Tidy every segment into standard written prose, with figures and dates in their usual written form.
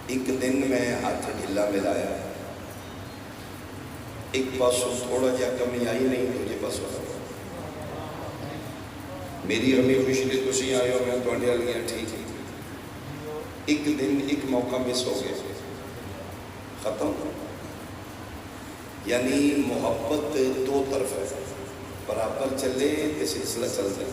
ایک دن میں ہاتھ ڈھیلا ملایا، ایک پاسوں تھوڑا جا کمی آئی نہیں، دوجے پاسوں میری امی خوشی نے تسی آئے ہو، میں تھوڑے والی ٹھیک ہے۔ ایک دن ایک موقع مس ہو گیا، ختم۔ یعنی محبت دو طرف ہے، برابر چلے تو سلسلہ چل جائے۔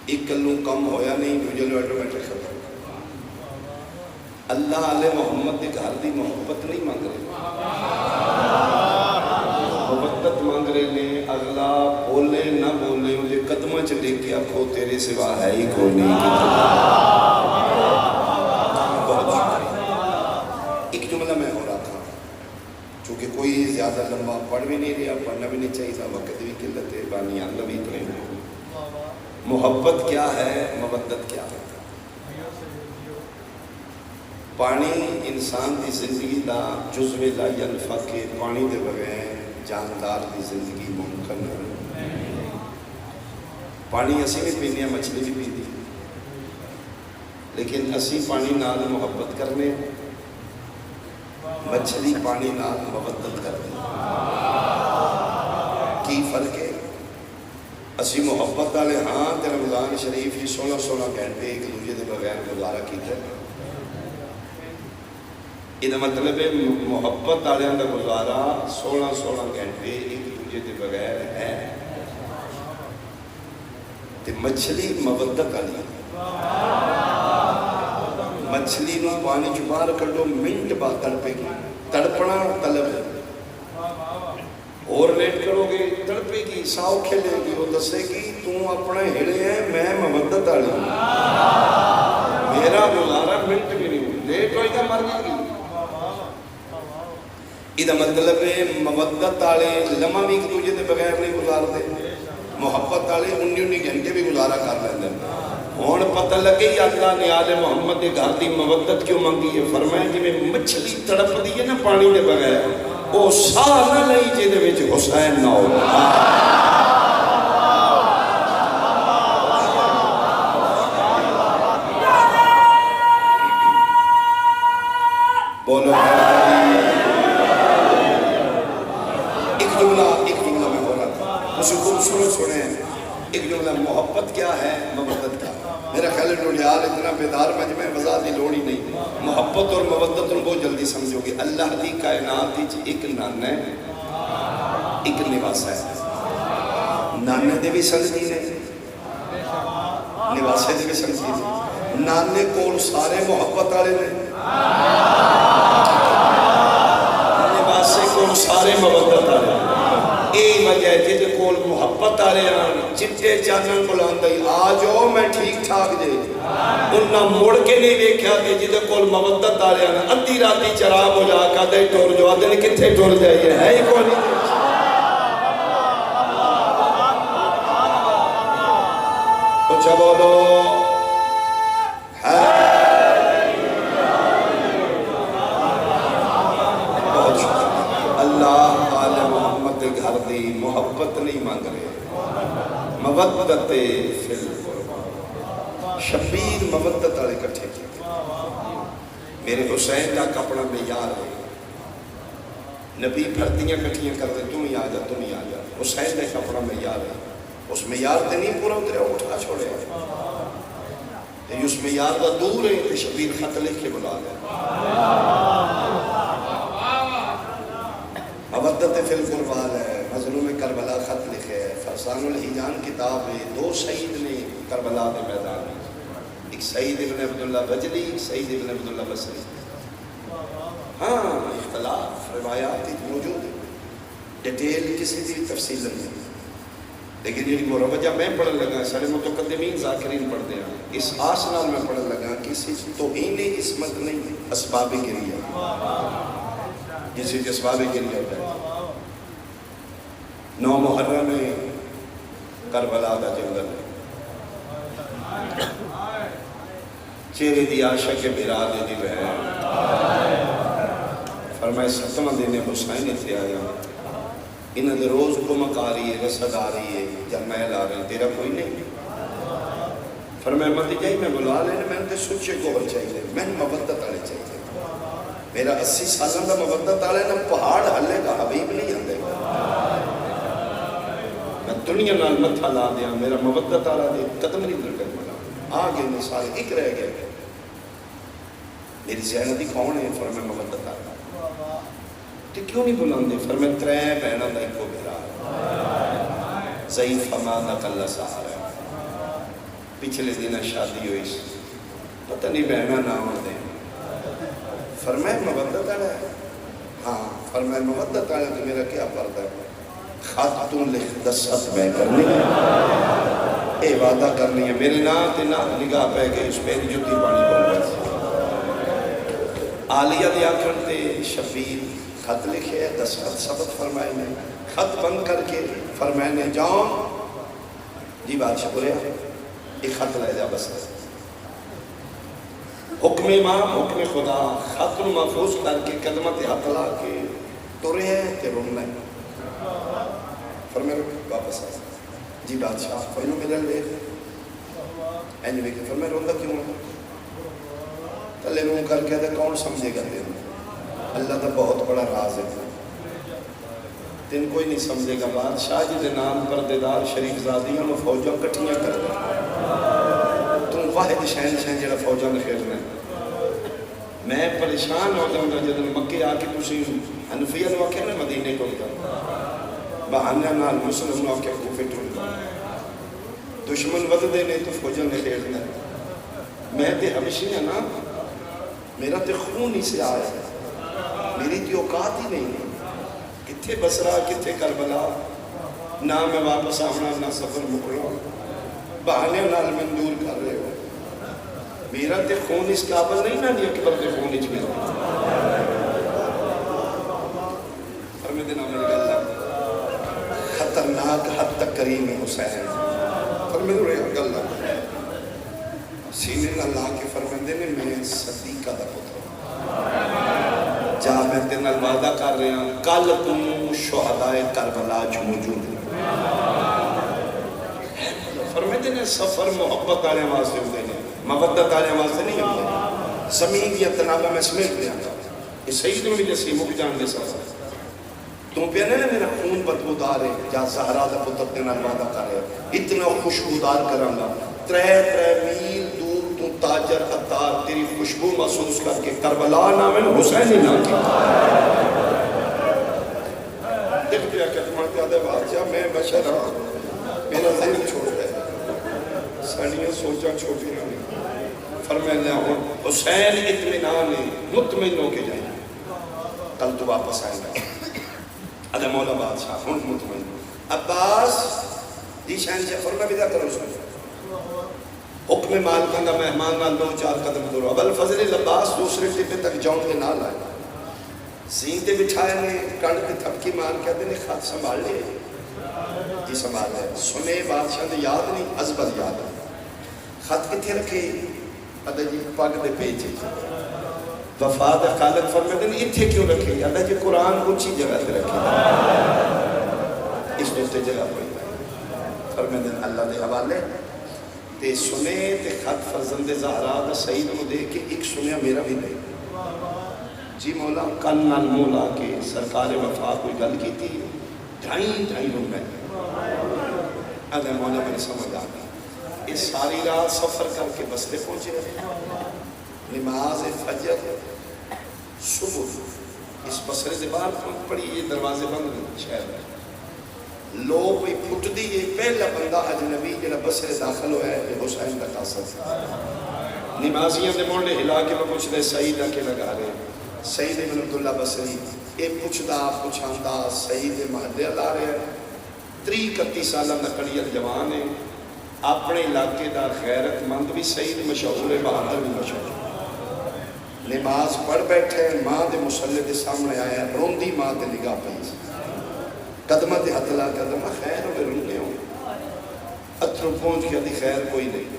ایک کلو کم ہویا نہیں، دوجے لو آٹومیٹک ختم۔ اللہ علیہ محمد کے گھر دی محبت نہیں مانگ رہے، محبت مانگ رہے نے۔ اگلا بولے نہ بولے، مجھے قدمہ چلے کے آنکھوں تیرے سوا ہے ہی کوئی نہیں۔ ایک جملہ میں ہو رہا تھا، چونکہ کوئی زیادہ لمبا پڑھ بھی نہیں رہا، پڑھنا بھی نہیں چاہیے تھا، وقت بھی قلت ہے، بانیان لبی اتنے ہیں۔ محبت کیا ہے، مودت کیا ہے؟ پانی انسان دی زندگی دا جزو لا ینفک، پانی دے بغیر جاندار دی زندگی ممکن ہے۔ پانی اسی بھی پینے ہیں، مچھلی بھی پیتی، لیکن اسی پانی نال محبت کرنے، مچھلی پانی نال مودت کرنے۔ کی فرق ہے؟ اسی محبت والے ہاں تے رمضان شریف 16 گھنٹے ایک دوسرے دے بغیر گزارا کیتا ہے۔ یہ مطلب ہے محبت والوں کا گزارا 16 گھنٹے ایک دوسرے کے بغیر ہے۔ تے مچھلی مودت والی، مچھلی نو پانی چ باہر کڈو، منٹ بعد تڑپے گی، تڑپنا طلب ہے۔ اور لیٹ کرو گے تڑپے گی، ساؤ کھلے گی، وہ دسے گی تو اپنا ہڑے ہیں، میں مودت والی ہوں، میرا گزارا منٹ بھی نہیں، لیٹ ہوئی تو مر گئی۔ یہ مطلب ہے مودت والے لمحہ بھی ایک دوسرے کے بغیر نہیں گزارتے، محبت والے 19 گھنٹے بھی گزارا کر لیتے ہیں۔ ہوں پتہ لگے اللہ نے آل محمد کے گھر کی مودت کیوں منگی ہے؟ فرمایا جی مچھلی تڑپ دی ہے نا پانی کے بغیر، وہ ساہ نہ لئی جہدے وچ حسین نہ ہو۔ بولو ایک جملہ میں ہو رہا تھا، اسے خوبصورت سنے۔ ایک جملہ محبت کیا ہے، مودت کیا ہے؟ میرا خیال ہے ڈوڈیال اتنا بیدار مجمع وضاحت کی لوڑ ہی نہیں۔ محبت اور مودت ان بہت جلدی سمجھو گے۔ اللہ دی کائنات ایک نانا ہے، ایک نواسا ہے۔ نانے دے بھی سنگی نے، نواسے دے بھی سنگی نے۔ نانے کول سارے محبت والے نے، نواسے کول سارے مودت والے۔ یہی وجہ ہے جہدے کول محبت والے آن چٹے چانن بلاندے آ جاؤ میں ٹھیک ٹھاک جے، انہاں مڑ کے نہیں دیکھا کہ جہدے کول مودت والے آن ادھی راتی چراغ ہو جا کے دے ٹر جو آدھے کتنے ٹر جائیے ہے ہی کوئی نہیں۔ اچھا بولو گھر دی محبت نہیں مانگ رہے، مودت فی القربہ۔ شبیر مودت والے کٹھے کیتے، میرے حسین تک اپنا معیار ہے۔ نبی پھرتیاں کٹھیاں کر دے، تم ہی آ جا، تم ہی آ جا۔ حسین تک اپنا معیار ہے، اس معیار تے نہیں پورا اتریا، اٹھا چھوڑے۔ اس معیار دا دور ہے تو شبیر خط لکھ کے بلا دے۔ مودت فی القربہ ہے، مظلوم کربلا خط لکھے ہے، فرسان الحجان کتاب ہے۔ 2 شہید نے کربلا کے میدان میں، ایک سعید ابن عبداللہ بجلی، ایک سعید ابن عبداللہ بصری۔ ہاں اختلاف روایات موجود ہے، ڈیٹیل کسی بھی تفصیل نہیں، لیکن یہ مروجہ میں پڑھن لگا، سارے متقدمین ذاکرین پڑھ دیا، اس آسنال میں پڑھن لگا کسی توہین عصمت نہیں، اسباب گریہ، کسی کے اسباب گریہ ہوتا ہے۔ 9 محرم میں کربلا دا جنگل ہے، چہرے دی عاشق براد دی بہن، فرمائے 7واں دن حسین اتنے آیا، انہاں دے روز کمک آ رہی ہے، رسد آ رہی ہے، جرنیل آ رہے ہیں، تیرا کوئی نہیں؟ فرمایا مت جائی میں بلا لینا میں تے سچے گول چاہیے میں مودت والے چاہیے میرا 80 سالوں کا مودت والے نا پہاڑ ہلے گا حبیب نہیں آتے میں دنیا نال متھا لا دیا میرا مودت والا دے قدم نہیں لگے ملا آ گئے میں سارے ایک رہ گئے میری زینب دی کون ہے فرمایا مودت والا تے کیوں نہیں بلاندے فرمایا ترے بہناں دا ایکو میرا ضعیف امانہ کلا سہارا پچھلے دن شادی ہوئی پتہ نہیں بہناں نام دے فرمایا مودت والا ہے ہاں فرمایا مودت والا تو میرا کیا پردہ ہے خط تو لکھ دست میں کرنی ہے اے وعدہ کرنی ہے میرے نام تے نام نگاہ پہ گئے اس میری جتی پانی بول رہا عالیہ دی آکھن تے شفیل خط لکھے ہے دست ثبت فرمائے نے خط بند کر کے فرمائے نے جاؤں جی بادشاہ بولے ایک خط لے جا بس حکم امام حکم خدا خط محفوظ کر کے قدمت ہاتھ لا کے تورے ہیں کہ رونا ہے فرمائے واپس آ جی بادشاہ فرمائے میرے لے اینی لے کے فرمائے روندہ کیوں ہے تلے روم کر کے دے کون سمجھے گا دے اللہ تا بہت بڑا راز ہے تین کوئی نہیں سمجھے گا بادشاہ جی دے نام پر دیدار شریف زادیاں میں فوجوں کٹھیاں کر دے تم واحد شہن جڑا فوجوں نے خیرنا ہے میں پریشان ہو جاؤں گا جدن مکے آ کے تسی حنفیہ نو آکھے نا مدینے کو کر بہانہ نال مسلم نو آکھے کوفے ٹول کر دشمن ود دے نہیں تو فوجوں نے خیرنا ہے میں تے حبشی ہیں نا میرا تے خون ہی سے آیا ہے میری تی اوقات ہی نہیں کتھے بسرا کتھے کربلا نہ میں واپس آنا نہ سفر مکڑا بہانے نال میں دور کر رہے ہو میرا تے خون اس قابل نہیں نہ نہیں اکبر تے خون اچ میرا فرمے دے نام میرے اللہ خطرناک حد تک کریم حسین فرمے دے رہے اللہ سینے نہ لا کے فرمندے نے میں صدیقہ دا پتر جا میں تینا وعدہ کر رہے ہیں کل تم شہدائے کربلا جو موجود فرمندے نے سفر محبت آنے واسطے ہوتے ہیں مودت آنے واسطے نہیں ہوتے زمین یا تنابہ میں سمیٹ دیا یہ سعید میں بھی جیسی مک جان دے سفر تم پہ نہیں میرا خون بدبودار ہے جا زہرا دا پتر تینا وعدہ کر رہے ہیں اتنا خوشبودار کرنگا ترے میل دور تو تاجر عطار تیری خوشبو محسوس کر کے کربلا نامن حسین ہی نام کی دیکھ دیا کہ تمہیں پیادے بادشاہ میں بشر ہوں میرا ذہن چھوڑ ہے سانیاں سوچا چھوٹی رہی فرمائے لے ہوں حسین اطمینان مطمئن ہو کے جائیں کل تو واپس آئیں گا ادھے مولا بادشاہ ہوں مطمئن عباس دی شہن سے فرمائے بیدہ کرو سن حکم مالکان کا مہمان نال دو چار قدم دورو ابل فضل لباس دوسرے ٹپے تک جاؤں کے نال آئے زیندے بچھائے نے کڑ کے تھپکی مان کے نے خط سنبھال لے جی سنبھال لے سنے بادشاہ نے یاد نہیں عزبت یاد ہے خط کتھے رکھے ادھا جی پاک دے پیچھے وفاد خالق فرمائے دن اتھے کیوں رکھے ادھا جی قرآن اونچی جگہ تے رکھے اس دوستے جگہ پڑی فرمائے دن اللہ دے حوالے تے سنے تے خط فرزند زہرا دا سعید کو دے کے ایک سنیا میرا بھی دے جی مولا کل نال مولا کے سرکار وفا کوئی گل کی تھی ڈھائیں رو میں اگر مولا میرے سمجھ آ گئی اس ساری رات سفر کر کے بستے پہنچے نماز فجر صبح اس بسرے سے باہر پڑی یہ دروازے بند شہر میں لو کوئی پھٹ دی یہ پہلا بندہ اجنبی جڑا بسرے داخل ہوا ہے یہ حسین کا قاصد نمازیاں دے موڑے ہلا کے میں پوچھ دے سعید کے لگا رہے سعید ابن عبداللہ بصری یہ پوچھدا پوچھاندا سعید محلے لا رہے ہیں 30-31 سالہ نکڑیت جوان ہے اپنے علاقے دا غیرت مند بھی سعید مشہور ہے بہادر بھی مشہور نماز پڑھ بیٹھے ماں دے مسلح دے سامنے آیا روندی ماں دے نگاہ پہنچ قدمہ تے ہاتھ لا قدمہ خیر ہوئے رونے ہوں اتروں پہنچ گیا دی خیر کوئی نہیں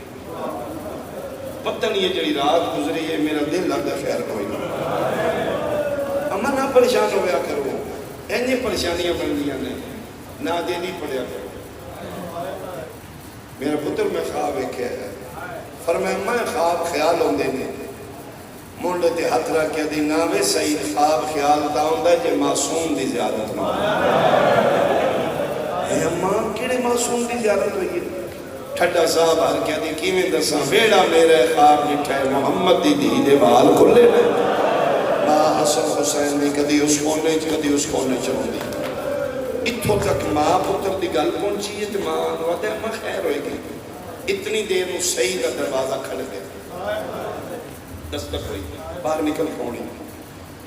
پتہ نہیں یہ جڑی رات گزری ہے میرا دل لگا خیر کوئی نہیں اما نہ پریشان ہویا کرو اینی پریشانیاں بن دیا نے نہ دینی پڑیا کرو میرا پتر میں خواب ایک ہے فرمایا میں خواب خیال ہوندے نے منڈے تے ہاتھ رکھ کے دی ناوے سعید خواب خیال تا ہوندا جے معصوم دی زیارت نہ اے اماں کیڑے معصوم دی زیارت ہوئی ہے ٹھڈا صاحب ہر کیا دی کیویں دساں بیڑا میرے خواب لکھا ہے محمد دی دی دے وال کھلے نے ماں حسن حسین دی کدی اس کونے چ کدی اس کونے چ ہوندی اتھوں تک ماں پتر دی گل پہنچی ہے تے ماں وعدہ اماں خیر ہوئے گی اتنی دیر میں سعید کا دروازہ کھڑ گیا دستک ہوئی باہر نکل پہنی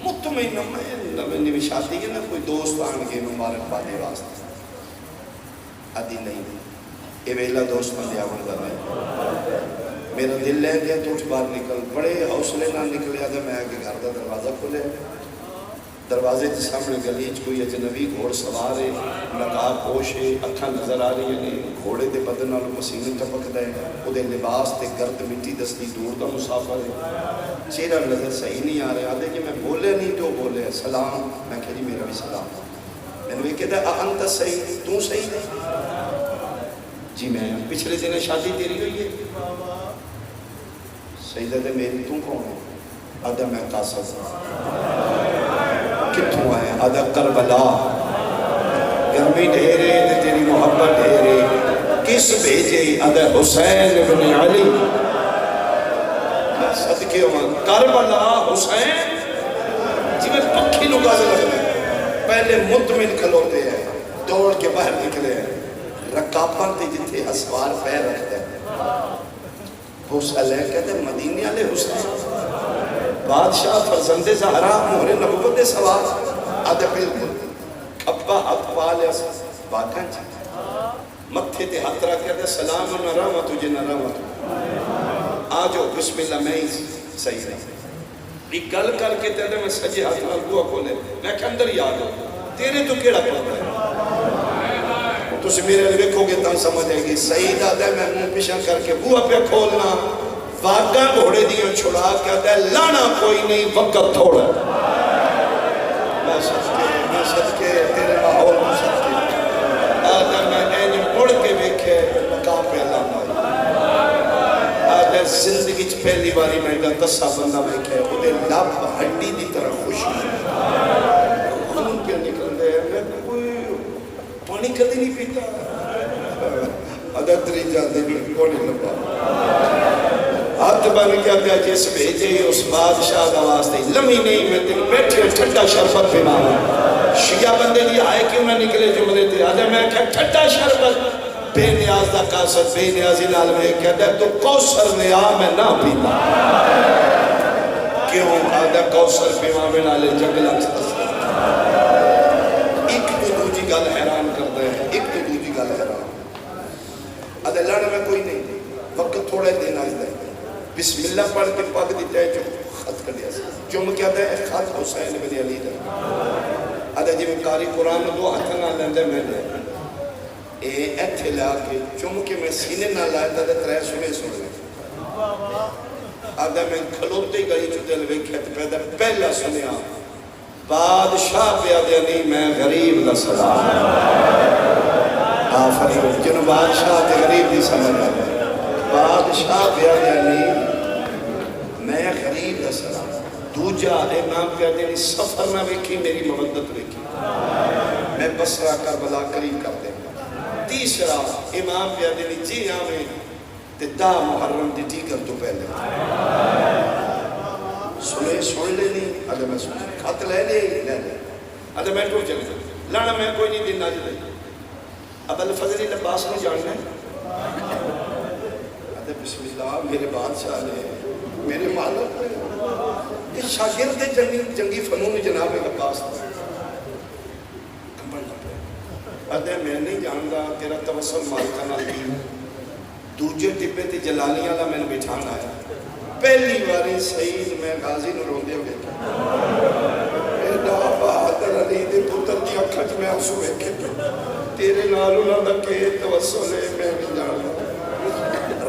مطمئن میں نوی شادی ہے نا کوئی دوست آن گئے مبارک بادے واسطے ادھی نہیں اے ویلا دوست میں دیا بڑھ ہے میرا دل لے گیا تو اٹھ باہر نکل بڑے حوصلے نہ نکلیا تھا میں آگے گھر دا دروازہ کھلے دروازے کے سامنے گلیچ کوئی اجنبی گھوڑ سوار ہے نقاب پوش ہے اکھاں نظر آ رہی ہے گھوڑے دے بدن نال پسینے ٹپکدا ہے او دے لباس تے گرد مٹی دستی دور دا مسافر ہے چہرہ نظر صحیح نہیں آ رہا آدھے کہ میں بولے نہیں تو بولے سلام میں کہہ جی میرا بھی سلام میں نے کہتا ہے انت صحیح تو صحیح ہے جی میں پچھلے دن شادی تیری ہوئی ہے سیدہ دے میری تو کون ہے آدھا میں قاصد کتوں آئے آدھا کربلا گرمی ڈھیرے تے تیری محبت ڈھیرے کس بھیجے آدھا حسین ابن علی میں صدقے ہوں کربلا حسین جی میں پکھی لگا سے لگنے پہلے مطمئن کھلوتے ہیں دوڑ کے باہر نکلے ہیں رکاپن تے جتھے اسوار پیر رکھتے ہیں حسین کہتے ہیں مدینے والے حسین بادشاہ فرزند زہرا مہر نبوت سوار آدھے بالکل کھپا ہاتھ پا لیا واقعا متھے تے ہاتھ رکھ کے سلام نہ رہا تجھے نہ رہا آجو بسم اللہ میں ہی صحیح رہا ایک گل کر کے تیرے میں سجے ہاتھ نال بوا کھولے میں کہ اندر یاد ہو تیرے تو کیڑا پڑتا ہے تو سے میرے لیے دیکھو گے تاں سمجھ آئے گی سعید آدھے میں منہ پیشن کر کے بوا پہ کھولنا واقعہ گھوڑے دیا چھڑا کے آدھے لانا کوئی نہیں وقت تھوڑا میں صدقے تیرے ماحول میں صدقے آدھے میں اینی مڑ کے بیکھے مقام پہ اللہ آدھے زندگی چھ پہلی باری میں گا تسا بندہ بیکھے انہیں لب ہڈی دی طرح خوشی خون پہ نکل دے میں کوئی پانی کدی نہیں پیتا آدھے تری جاندے بھی کونی لبا ہاتھ بن گیا پیا جس بھیجے اس بادشاہ دا واسطے لمحی نہیں میں تین بیٹھے ٹھنڈا شربت پہ مانا شیعہ بندے دی آئے کیوں نہ نکلے جملے تھے آدھے میں کہ ٹھنڈا شربت بے نیاز دا قاصد بے نیازی نال میں کہتا ہے تو کوثر نیا میں نہ پیتا کیوں آدھے کوثر پیوا میں نالے جنگلہ ایک تو دوجی گل حیران کر دے ہیں ایک تو دوجی گل حیران آدھے لڑ میں کوئی نہیں وقت تھوڑے دن آج دے بسم اللہ پڑھ کے پاک دیتا ہے جو خط کر دیا جو میں کیا دے خط حسین بن علی دے آدھے جی میں قاری قرآن دو ہاتھ نہ لیندے میں دے اے ایتھے لا کے چونکہ میں سینے نہ لائے تھا دے ترے سنے سنے آدھے میں کھلوتے گئی جو دل ویکھے تو پیدا پہلا سنیا بادشاہ پہ آدھے نہیں میں غریب دا سلام آفرین جنہوں بادشاہ تے غریب دی سمجھ آدھے بادشاہ پیا یعنی میں غریب دا سلام دوجہ امام پیا یعنی سفر نہ ویکھی میری مودت ویکھی میں بصرہ کربلا قریب کر دیں تیسرا امام پیا یعنی جی آمیں تے دا محرم دی دیگر تو پہلے سن لے نہیں آدھے میں سن خط لے لے آدھے میں ٹوٹ چلے لانا میں کوئی نہیں دن آج لے اب الفضلی لباس نہیں جاننا ہے بسم اللہ میرے بادشاہ نے میرے مالک نے یہ شاگرد جنگی فنون جناب کا پاس ادھے میں نہیں جانتا تیرا توسل مالکہ نہ دی دوجے ٹپے تے جلالیاں اللہ میں نے بٹھانا ہے پہلی باری سعید میں غازی نو روندے ہوئے میرا بہادر علی دے پتر دی اکھج میں آنسو ویکھے تیرے نالو نہ دکے توسل ہے میں نہیں جانتا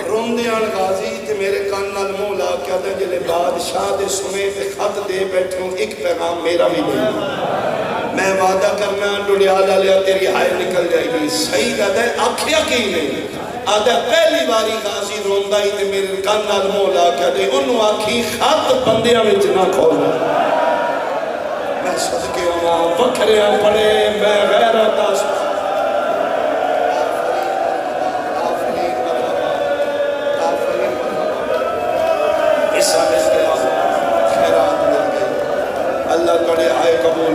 روندے آن غازی تے میرے کان نال منہ لا کے آدھا جلے بادشاہ دے سمے تے خط دے بیٹھے ہوں ایک پیغام میرا بھی نہیں میں وعدہ کرنا ڈڑیالا لیا تیری ہائے نکل جائے گی سعید آدھا آکھیا کی نہیں آدھا پہلی باری غازی روندہ ہی تے میرے کان نال منہ لا کے آدھے انہوں آکھی خط بندیاں وچ نہ کھولا میں صدقے ہونا وکھریاں پڑے میں غیرت آسمان اللہ توڑے آئے قبول